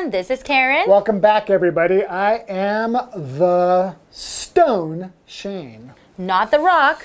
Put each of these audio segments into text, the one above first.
And this is Karen. Welcome back, everybody. I am the Stone Shane. Not The Rock.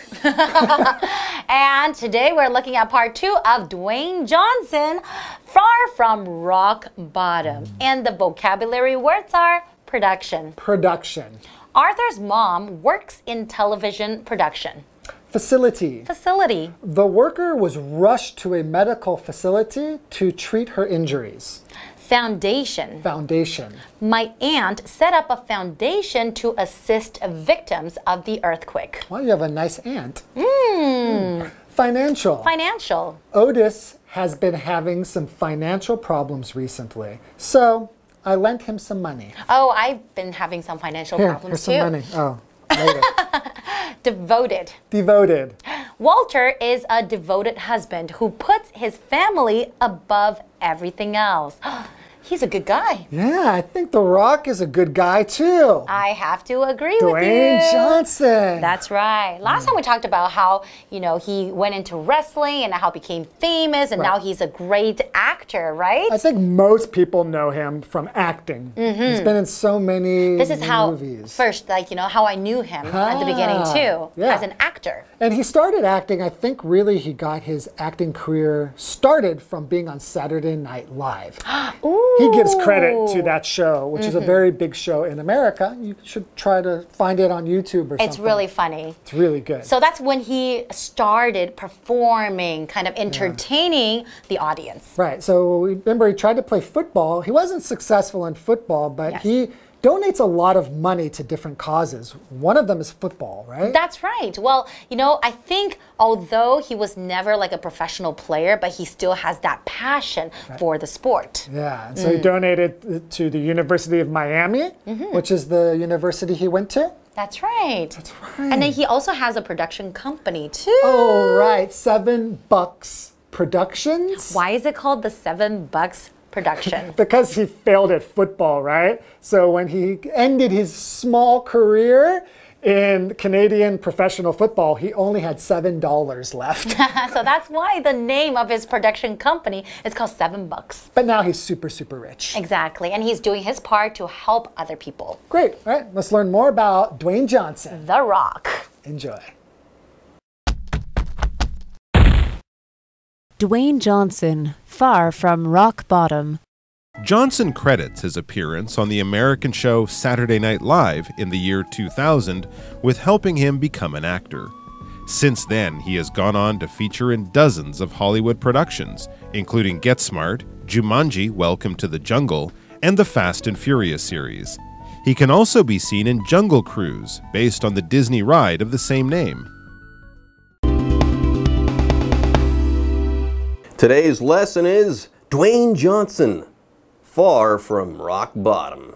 And today we're looking at part 2 of Dwayne Johnson, Far From Rock Bottom. And the vocabulary words are production. Production. Arthur's mom works in television production. Facility. Facility. The worker was rushed to a medical facility to treat her injuries. Foundation. Foundation. My aunt set up a foundation to assist victims of the earthquake. Well, you have a nice aunt. Financial. Financial. Otis has been having some financial problems recently, so I lent him some money. Oh, I've been having some financial problems too. Here's some money. Oh, later. Devoted. Devoted. Walter is a devoted husband who puts his family above everything else. He's a good guy. Yeah, I think The Rock is a good guy too. I have to agree with you. Dwayne Johnson. That's right. Last time we talked about how, he went into wrestling and how he became famous and now he's a great actor, right? I think most people know him from acting. He's been in so many movies. This is how first, how I knew him at the beginning too, as an actor. And he started acting, I think really he got his acting career started from being on Saturday Night Live. Ooh. He gives credit to that show, which is a very big show in America. You should try to find it on YouTube or something. It's really funny. It's really good. So that's when he started performing, kind of entertaining the audience. Right. So remember, he tried to play football. He wasn't successful in football, but he donates a lot of money to different causes. One of them is football, right? That's right. Well, I think although he was never like a professional player, but he still has that passion for the sport. Yeah, and so he donated to the University of Miami, which is the university he went to. That's right. That's right. And then he also has a production company too. Oh, right. $7 Productions. Why is it called the $7 Production? Because he failed at football, right? So when he ended his small career in Canadian professional football, he only had $7 left. So that's why the name of his production company is called $7. But now he's super, super rich. Exactly. And he's doing his part to help other people. Great. All right. Let's learn more about Dwayne Johnson. The Rock. Enjoy. Dwayne Johnson, Far From Rock Bottom. Johnson credits his appearance on the American show Saturday Night Live in the year 2000 with helping him become an actor. Since then, he has gone on to feature in dozens of Hollywood productions, including Get Smart, Jumanji: Welcome to the Jungle, and the Fast and Furious series. He can also be seen in Jungle Cruise, based on the Disney ride of the same name. Today's lesson is Dwayne Johnson, Far From Rock Bottom.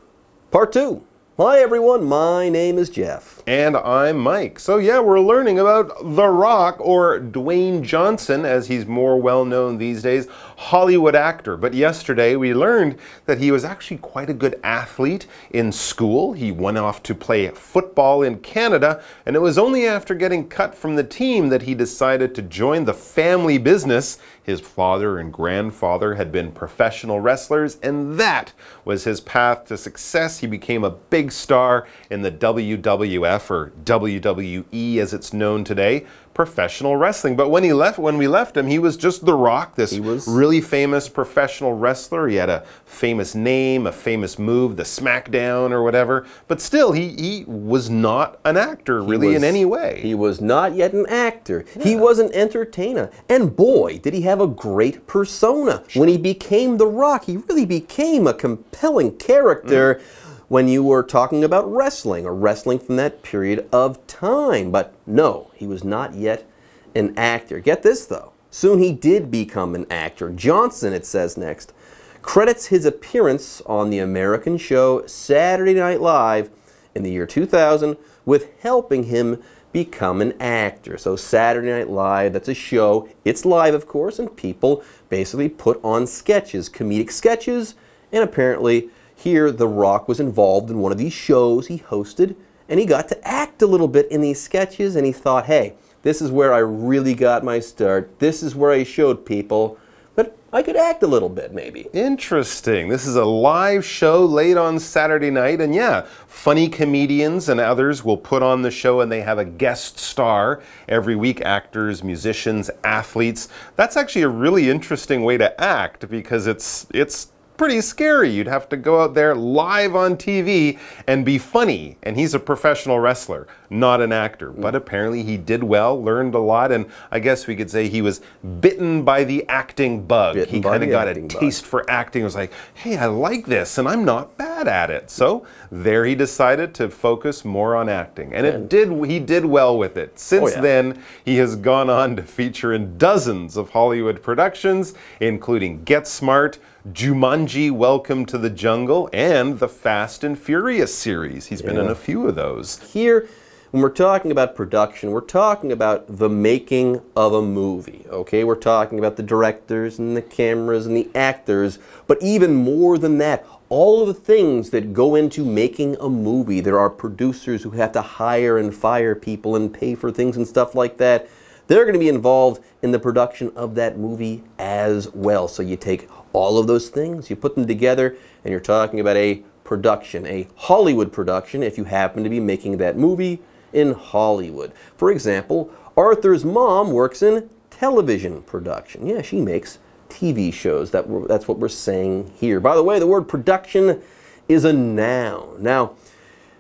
Part 2. Hi everyone, my name is Jeff. And I'm Mike. So yeah, we're learning about The Rock, or Dwayne Johnson, as he's more well known these days, Hollywood actor. But yesterday we learned that he was actually quite a good athlete in school. He went off to play football in Canada, and it was only after getting cut from the team that he decided to join the family business. His father and grandfather had been professional wrestlers, and that was his path to success. He became a big star in the WWF, or WWE as it's known today, professional wrestling. But when we left him, he was just The Rock, this really famous professional wrestler. He had a famous name, a famous move, the SmackDown or whatever. But still, he was not an actor really in any way. He was not yet an actor. He was an entertainer. And boy, did he have a great persona. When he became The Rock, he really became a compelling character when you were talking about wrestling, or wrestling from that period of time. But no, he was not yet an actor. Get this though, soon he did become an actor. Johnson, it says next, credits his appearance on the American show Saturday Night Live in the year 2000 with helping him become an actor. So Saturday Night Live, that's a show. It's live, of course, and people basically put on sketches, comedic sketches, and apparently here The Rock was involved in one of these shows he hosted, and he got to act a little bit in these sketches, and he thought, hey, this is where I really got my start. This is where I showed people but I could act a little bit, maybe. Interesting. This is a live show late on Saturday night, and yeah, funny comedians and others will put on the show, and they have a guest star every week, actors, musicians, athletes. That's actually a really interesting way to act because it's pretty scary. You'd have to go out there live on TV and be funny. And he's a professional wrestler, not an actor. But apparently he did well, learned a lot, and I guess we could say he was bitten by the acting bug. He kind of got a taste for acting. It was like, hey, I like this, and I'm not bad at it. So there he decided to focus more on acting. And he did well with it. Since then, he has gone on to feature in dozens of Hollywood productions, including Get Smart, Jumanji, Welcome to the Jungle, and the Fast and Furious series. He's been in a few of those. Here, when we're talking about production, we're talking about the making of a movie, okay? We're talking about the directors and the cameras and the actors, but even more than that, all of the things that go into making a movie. There are producers who have to hire and fire people and pay for things and stuff like that. They're going to be involved in the production of that movie as well. So you take all of those things, you put them together, and you're talking about a production, a Hollywood production, if you happen to be making that movie in Hollywood. For example, Arthur's mom works in television production. Yeah, she makes TV shows. That's what we're saying here. By the way, the word production is a noun. Now,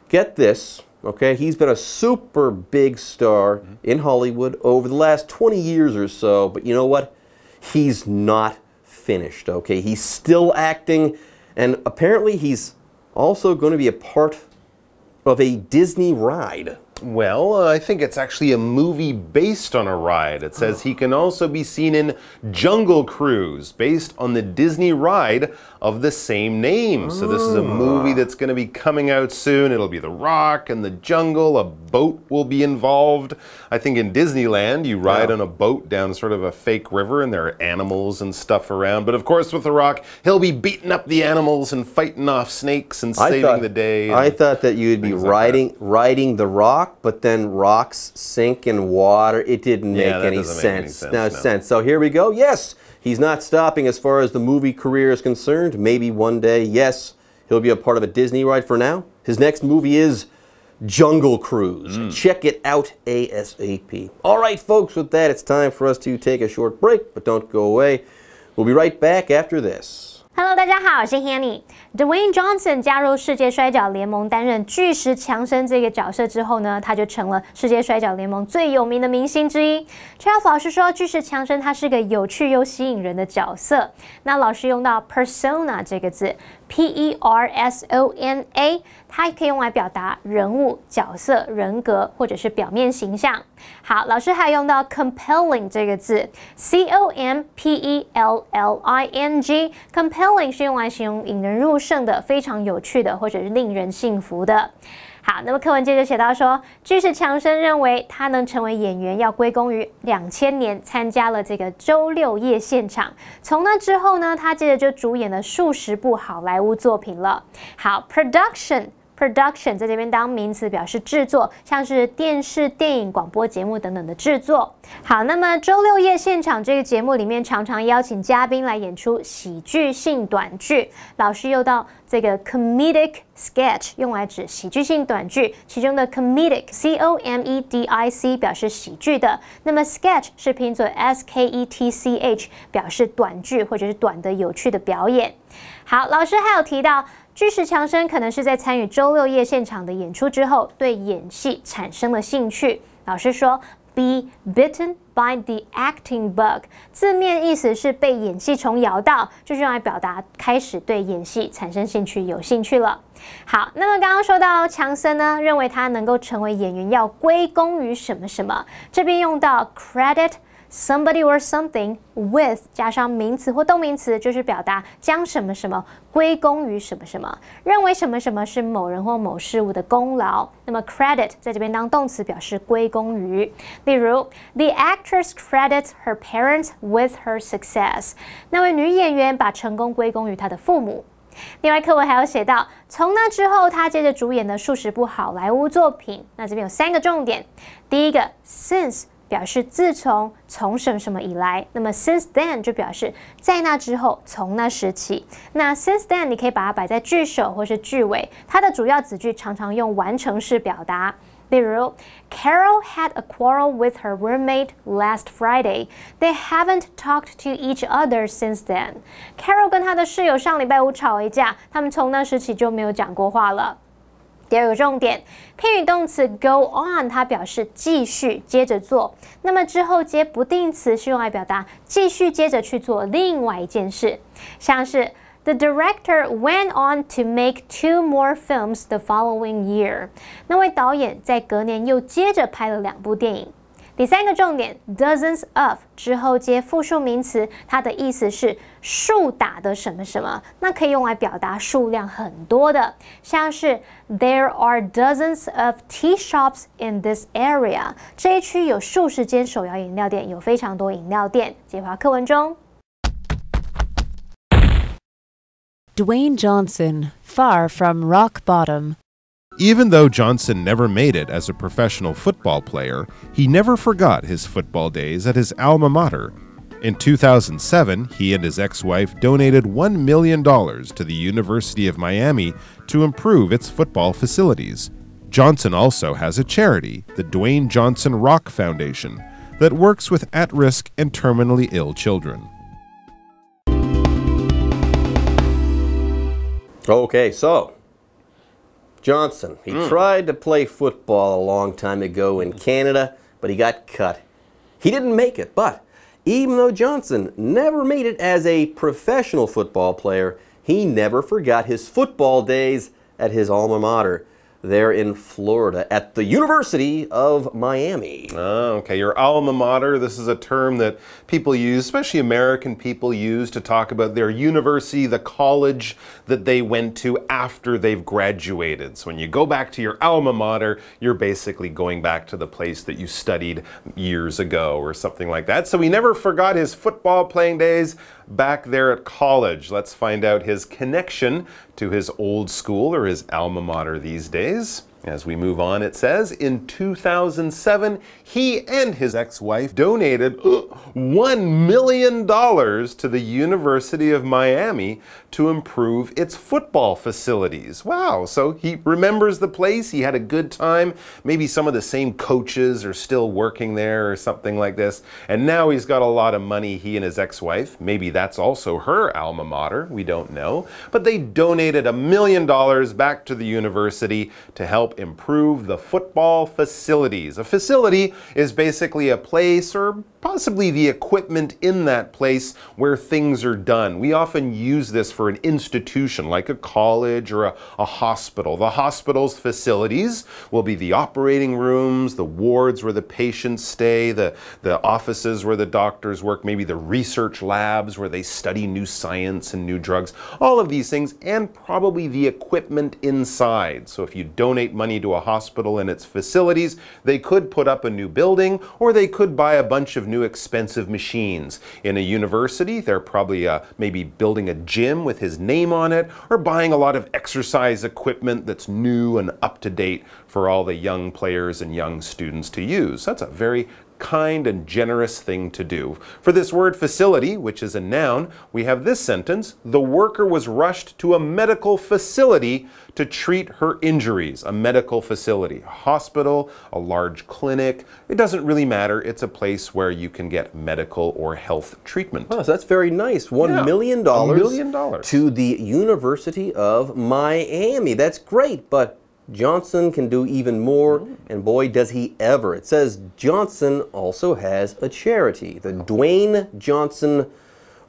get this. Okay, he's been a super big star in Hollywood over the last 20 years or so, but you know what? He's not finished, okay? He's still acting, and apparently he's also going to be a part of a Disney ride. Well, I think it's actually a movie based on a ride. It says he can also be seen in Jungle Cruise, based on the Disney ride of the same name. So this is a movie that's going to be coming out soon. It'll be The Rock and the jungle. A boat will be involved. I think in Disneyland, you ride on a boat down sort of a fake river, and there are animals and stuff around. But of course, with The Rock, he'll be beating up the animals and fighting off snakes and saving the day. I thought that you'd be riding The Rock, but then rocks sink in water. It didn't make any sense. No sense. So here we go. Yes, he's not stopping as far as the movie career is concerned. Maybe one day, yes, he'll be a part of a Disney ride. For now, his next movie is Jungle Cruise. Check it out ASAP. All right, folks, with that, it's time for us to take a short break, but don't go away. We'll be right back after this. Hello， 大家好，我是 Hanny。Dwayne Johnson 加入世界摔角联盟，担任巨石强森这个角色之后呢，他就成了世界摔角联盟最有名的明星之一。Charles 老师说，巨石强森他是个有趣又吸引人的角色。那老师用到 persona 这个字 ，P-E-R-S-O-N-A， 它可以用来表达人物、角色、人格或者是表面形象。好，老师还用到 compelling 这个字 ，C-O-M-P-E-L-L-I-N-G，compelling 是用来形容引人入胜的、非常有趣的或者是令人信服的。好，那么课文接着写到说，巨石强森认为他能成为演员，要归功于2000年参加了这个周六夜现场。从那之后呢，他接着就主演了数十部好莱坞作品了。好 ，production 在这边当名词表示制作，像是电视、电影、广播节目等等的制作。好，那么周六夜现场这个节目里面常常邀请嘉宾来演出喜剧性短剧，老师又到这个 comedic sketch 用来指喜剧性短剧，其中的 comedic C-O-M-E-D-I-C 表示喜剧的，那么 sketch 是拼作 S-K-E-T-C-H 表示短剧或者是短的有趣的表演。好，老师还有提到，巨石强森可能是在参与周六夜现场的演出之后，对演戏产生了兴趣。老师说 ，be bitten by the acting bug， 字面意思是被演戏虫咬到，就是用来表达开始对演戏产生兴趣、有兴趣了。好，那么刚刚说到强森呢，认为他能够成为演员要归功于什么什么，这边用到 credit。Somebody or something with 加上名词或动名词，就是表达将什么什么归功于什么什么，认为什么什么是某人或某事物的功劳。那么 credit 在这边当动词表示归功于，例如 The actress credits her parents with her success。那位女演员把成功归功于她的父母。另外，课文还有写到，从那之后，他接着主演了数十部好莱坞作品。那这边有3个重点。第一个 ，since 表示自从什么什么以来。那么 since then 就表示在那之后，从那时起。那 since then 你可以把它摆在句首或是句尾，它的主要子句常常用完成式表达。例如 Carol had a quarrel with her roommate last Friday. They haven't talked to each other since then. Carol 跟她的室友上礼拜五吵了一架，他们从那时起就没有讲过话了。第二个重点，偏语动词 go on 它表示继续接着做，那么之后接不定词是用来表达继续接着去做另外一件事，像是The director went on to make 2 more films the following year. 那位导演在隔年又接着拍了2部电影。第三个重点 ，dozens of 之后接复数名词，它的意思是数打的什么什么，那可以用来表达数量很多的，像是 There are dozens of tea shops in this area. 这一区有数十间手摇饮料店，有非常多饮料店。解华课文中。Dwayne Johnson, far from rock bottom. Even though Johnson never made it as a professional football player, he never forgot his football days at his alma mater. In 2007, he and his ex-wife donated $1 million to the University of Miami to improve its football facilities. Johnson also has a charity, the Dwayne Johnson Rock Foundation, that works with at-risk and terminally ill children. Okay, so Johnson, he tried to play football a long time ago in Canada, but he got cut. He didn't make it, but even though Johnson never made it as a professional football player, he never forgot his football days at his alma mater there in Florida at the University of Miami. Oh, okay. Your alma mater, this is a term that people use, especially American people use to talk about their university, the college that they went to after they've graduated. So when you go back to your alma mater, you're basically going back to the place that you studied years ago or something like that. So he never forgot his football playing days back there at college. Let's find out his connection to his old school or his alma mater these days. As we move on, it says, in 2007, he and his ex-wife donated $1 million to the University of Miami to improve its football facilities. Wow, so he remembers the place, he had a good time, maybe some of the same coaches are still working there or something like this, and now he's got a lot of money, he and his ex-wife, maybe that's also her alma mater, we don't know, but they donated $1 million back to the university to help improve the football facilities. A facility is basically a place or possibly the equipment in that place where things are done. We often use this for an institution like a college or a hospital. The hospital's facilities will be the operating rooms, the wards where the patients stay, the offices where the doctors work, maybe the research labs where they study new science and new drugs, all of these things, and probably the equipment inside. So if you donate money to a hospital and its facilities, they could put up a new building or they could buy a bunch of new expensive machines. In a university, they're probably maybe building a gym with his name on it or buying a lot of exercise equipment that's new and up to date for all the young players and young students to use. That's a very kind and generous thing to do. For this word facility, which is a noun, we have this sentence: the worker was rushed to a medical facility to treat her injuries. A medical facility, a hospital, a large clinic, it doesn't really matter. It's a place where you can get medical or health treatment. Oh, so that's very nice. $1 million $1 million to the University of Miami. That's great, but Johnson can do even more, and boy, does he ever. It says Johnson also has a charity, the Dwayne Johnson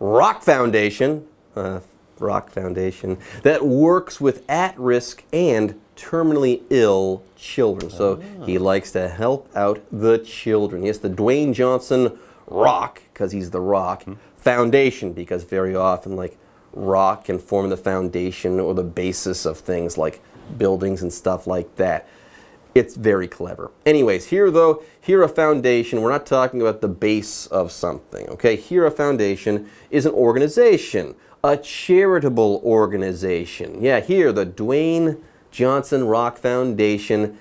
Rock Foundation, that works with at-risk and terminally ill children. So he likes to help out the children. Yes, the Dwayne Johnson Rock, because he's the Rock, Foundation, because very often, like, rock can form the foundation or the basis of things like buildings and stuff like that. It's very clever. Anyways, here a foundation, we're not talking about the base of something, okay? Here a foundation is an organization, a charitable organization. Yeah, here the Dwayne Johnson Rock Foundation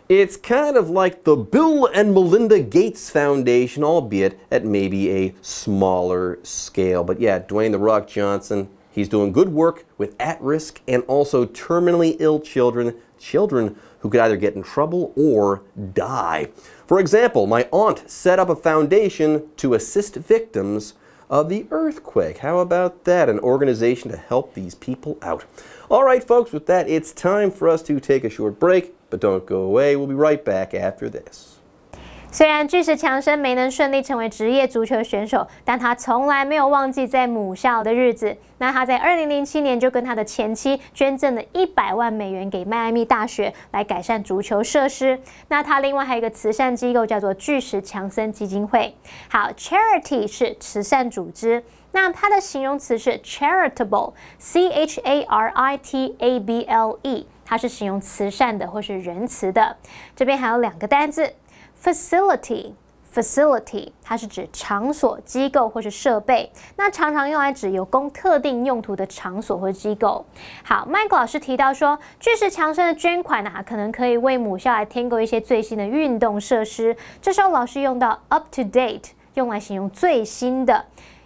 It's kind of like the Bill and Melinda Gates Foundation, albeit at maybe a smaller scale. But yeah, Dwayne "The Rock" Johnson, he's doing good work with at-risk and also terminally ill children who could either get in trouble or die. For example, my aunt set up a foundation to assist victims of the earthquake. How about that? An organization to help these people out. All right, folks, with that, it's time for us to take a short break, but don't go away. We'll be right back after this. 虽然巨石强森没能顺利成为职业足球选手，但他从来没有忘记在母校的日子。那他在2007年就跟他的前妻捐赠了100万美元给迈阿密大学来改善足球设施。那他另外还有一个慈善机构叫做巨石强森基金会。好 ，charity 是慈善组织。那它的形容词是 charitable，C-H-A-R-I-T-A-B-L-E， 它是形容慈善的或是仁慈的。这边还有2个单字 ，facility。facility 它是指场所、机构或是设备，那常常用来指有供特定用途的场所或机构。好，麦克老师提到说，巨石强森的捐款可能可以为母校来添购一些最新的运动设施。这时候老师用到 up to date， 用来形容最新的。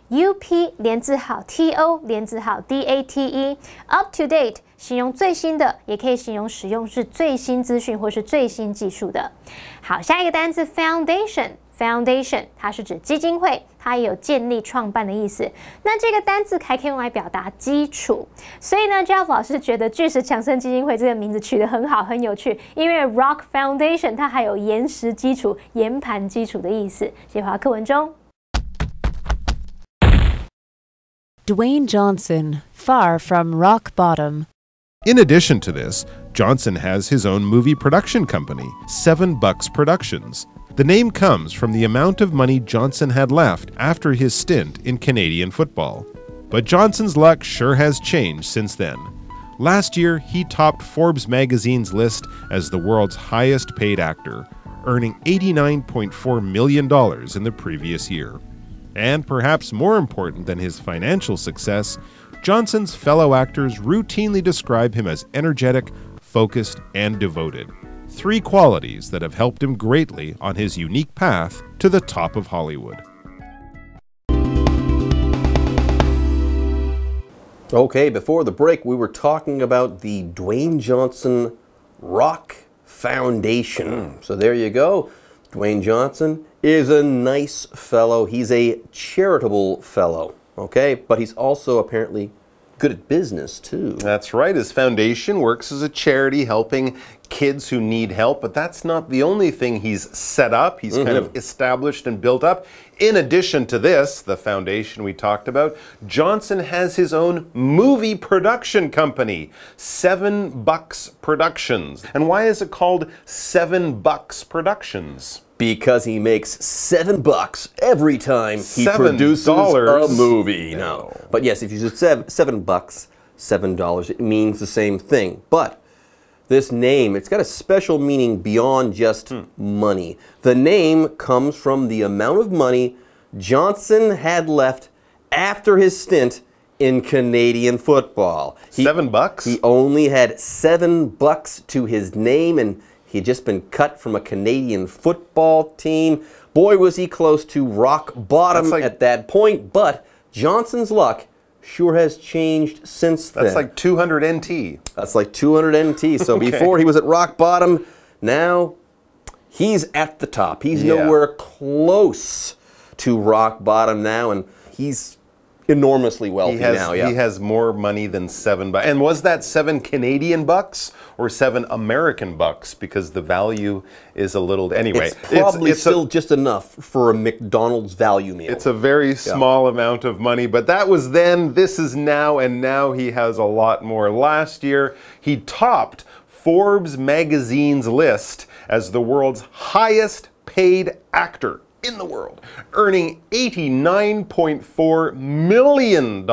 UP 连字号 TO 连字号 DATE up to date 形容最新的，也可以形容使用是最新资讯或是最新技术的。好，下一个单词 foundation 它是指基金会，它也有建立创办的意思。那这个单字还可以用来表达基础，所以呢 Jeff 老师觉得巨石强森基金会这个名字取得很好，很有趣，因为 Rock Foundation 它还有岩石基础、岩盘基础的意思。接回到课文中。Dwayne Johnson, far from rock bottom. In addition to this, Johnson has his own movie production company, $7 Productions. The name comes from the amount of money Johnson had left after his stint in Canadian football. But Johnson's luck sure has changed since then. Last year, he topped Forbes magazine's list as the world's highest paid actor, earning $89.4 million in the previous year. And perhaps more important than his financial success, Johnson's fellow actors routinely describe him as energetic, focused, and devoted. 3 qualities that have helped him greatly on his unique path to the top of Hollywood. Okay, before the break, we were talking about the Dwayne Johnson Rock Foundation. So there you go. Dwayne Johnson is a nice fellow. He's a charitable fellow, okay? But he's also apparently good at business, too. That's right. His foundation works as a charity helping kids who need help, but that's not the only thing he's set up. He's kind of established and built up. In addition to this, the foundation we talked about, Johnson has his own movie production company, $7 Productions. And why is it called $7 Productions? Because he makes $7 every time he produces a movie. No. But yes, if you said $7, $7, it means the same thing. But this name, it's got a special meaning beyond just money. The name comes from the amount of money Johnson had left after his stint in Canadian football. $7? He only had $7 to his name, and he had just been cut from a Canadian football team. Boy, was he close to rock bottom at that point, but Johnson's luck sure has changed since then. That's like 200 NT. That's like 200 NT. So before he was at rock bottom, now he's at the top. He's nowhere close to rock bottom now, and he's enormously wealthy now. He has more money than $7. And was that 7 Canadian bucks or 7 American bucks? Because the value is a little... Anyway, it's probably still just enough for a McDonald's value meal. It's a very small amount of money, but that was then, this is now, and now he has a lot more. Last year, he topped Forbes magazine's list as the world's highest paid actor in the world, earning $89.4 million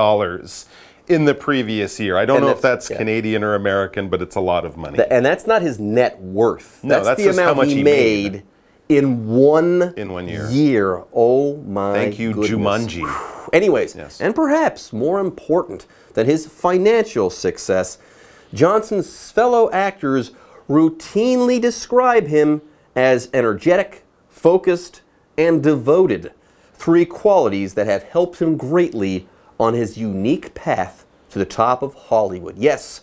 in the previous year. I don't know if that's Canadian or American, but it's a lot of money. And that's not his net worth. No, that's the amount how much he made in one year. Oh my Thank you, goodness. Jumanji. Anyways, and perhaps more important than his financial success, Johnson's fellow actors routinely describe him as energetic, focused, and devoted. 3 qualities that have helped him greatly on his unique path to the top of Hollywood. Yes,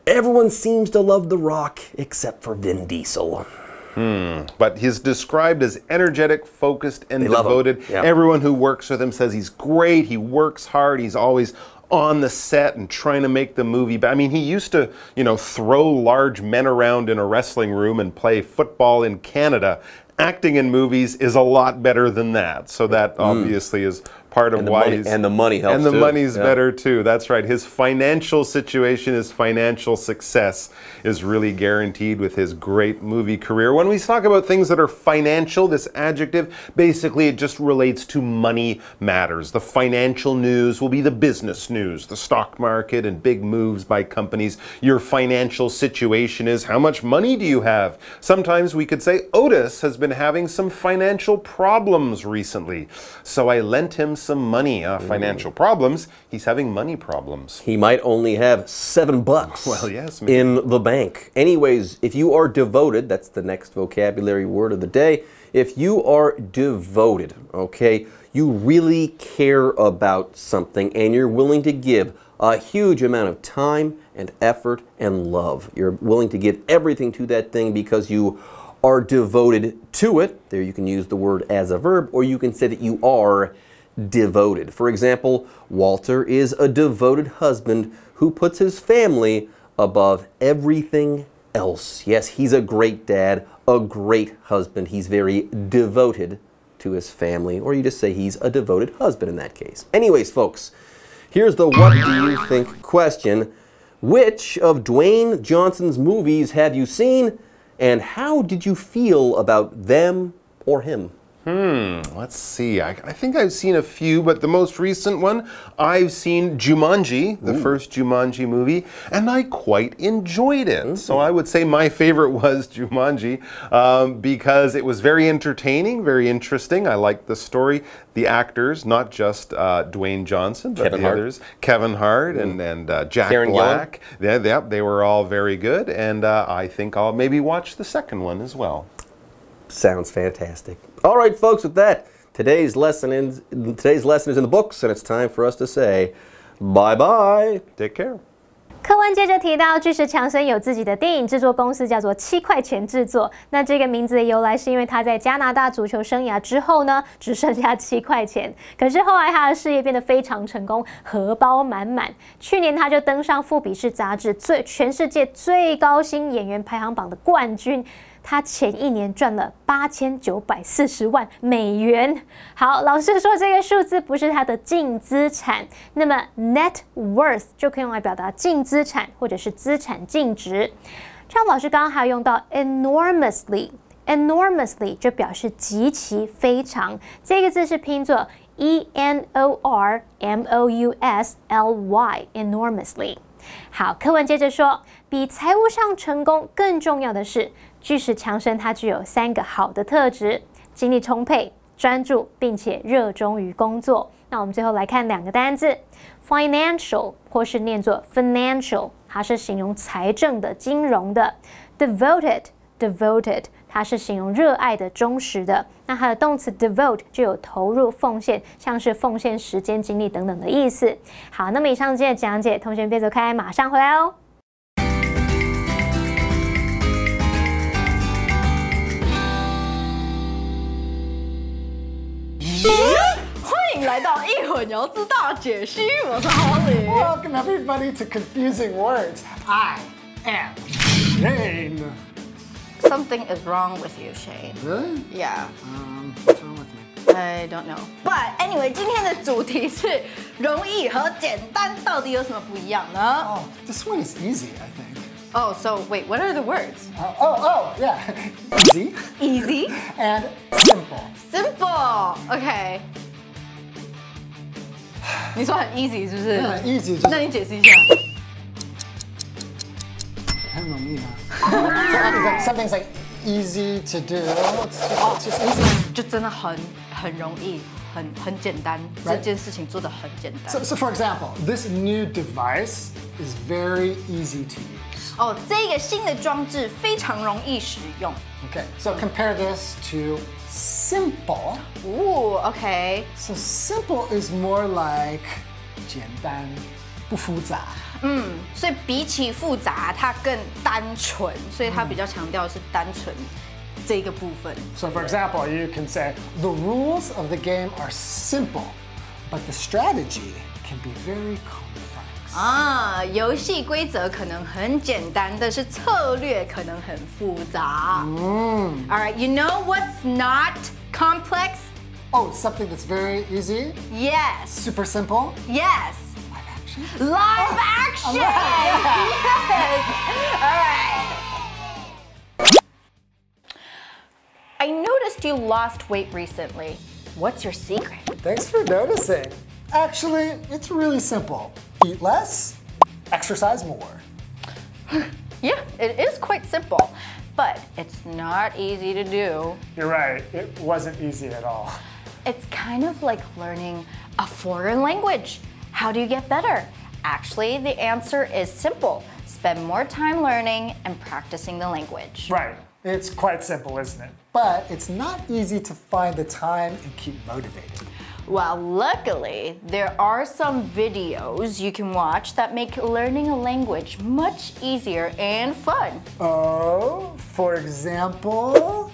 everyone seems to love The Rock except for Vin Diesel. But he's described as energetic, focused, and devoted. Yeah. Everyone who works with him says he's great, he works hard, he's always on the set and trying to make the movie. But I mean, he used to, throw large men around in a wrestling room and play football in Canada. Acting in movies is a lot better than that. So that obviously is part of why he's... And the money helps, and the too. money's better, too. That's right. His financial situation, his financial success is really guaranteed with his great movie career. When we talk about things that are financial, this adjective, basically it just relates to money matters. The financial news will be the business news, the stock market and big moves by companies. Your financial situation is how much money do you have? Sometimes we could say Otis has been having some financial problems recently, so I lent him some money. Financial problems, he's having money problems. He might only have $7 well, yes, maybe. in the bank. Anyways, if you are devoted, that's the next vocabulary word of the day. If you are devoted, okay, you really care about something and you're willing to give a huge amount of time and effort and love. You're willing to give everything to that thing because you are devoted to it. There you can use the word as a verb, or you can say that you are devoted. For example, Walter is a devoted husband who puts his family above everything else. Yes, he's a great dad, a great husband. He's very devoted to his family, or you just say he's a devoted husband in that case. Anyways, folks, here's the what do you think question. Which of Dwayne Johnson's movies have you seen, and how did you feel about them or him? Let's see. I think I've seen a few, but the most recent one, I've seen Jumanji, the first Jumanji movie, and I quite enjoyed it. So I would say my favorite was Jumanji because it was very entertaining, very interesting. I liked the story, the actors, not just Dwayne Johnson, but Kevin the Hart. others, Kevin Hart and Jack Karen Black. Yeah, they were all very good, and I think I'll maybe watch the second one as well. Sounds fantastic. All right, folks, with that, today's lesson is in the books, and it's time for us to say bye-bye. Take care. 课文接着提到，巨石强森有自己的电影制作公司，叫做7块钱制作。那这个名字的由来是因为他在加拿大足球生涯之后呢，只剩下7块钱。可是后来他的事业变得非常成功，荷包满满。去年他就登上富比士杂志全世界最高薪演员排行榜的冠军。他前一年赚了8940万美元。好，老师说这个数字不是他的净资产，那么 net worth 就可以用来表达净资产或者是资产净值。像老师刚刚还有用到 enormously 就表示极其非常，这个字是拼作 enormously enormously。好，课文接着说，比财务上成功更重要的是，巨石强森他具有3个好的特质：精力充沛、专注，并且热衷于工作。那我们最后来看2个单字 ，financial 或是念作 financial， 它是形容财政的、金融的 ；devoted 它是形容热爱的、忠实的。那它的动词 devote 就有投入、奉献，像是奉献时间、精力等等的意思。好，那么以上今天的讲解，同学们别走开，马上回来哦。欢迎来到一混淆之大解析，我是哈利。Welcome everybody to Confusing Words. I am Shane. Something is wrong with you, Shane. Really? Yeah. What's wrong with me? I don't know. But anyway, 今天的主题是容易和简单到底有什么不一样呢？ Oh, this one is easy, I think. Oh, so wait, what are the words? Yeah. Easy Easy, and simple. simple. Okay. 你说很 easy 是不是？ Yeah, easy. 那你解释一下。很容易吗？Something's like easy to do. It's just easy. 就真的很容易，很简单， Right. 这件事情做得很简单。 So for example, this new device is very easy to use. 哦，这个新的装置非常容易使用。 Okay, so compare this to simple. Ooh, okay. So simple is more like 简单不复杂。所以比起复杂，它更单纯，所以它比较强调的是单纯这个部分。 So for example, you can say the rules of the game are simple, but the strategy can be very complex. 啊，游戏规则可能很简单，但是策略可能很复杂。All right, you know what's not complex? Oh, something that's very easy, Yes. super simple. Yes. Live action. Live action. Yes. All right. I noticed you lost weight recently. What's your secret? Thanks for noticing. Actually, it's really simple. Eat less, exercise more. Yeah, it is quite simple, but it's not easy to do. You're right, it wasn't easy at all. It's kind of like learning a foreign language. How do you get better? Actually, the answer is simple. Spend more time learning and practicing the language. Right, it's quite simple, isn't it? But it's not easy to find the time and keep motivated. Well, luckily, there are some videos you can watch that make learning a language much easier and fun. Oh, for example?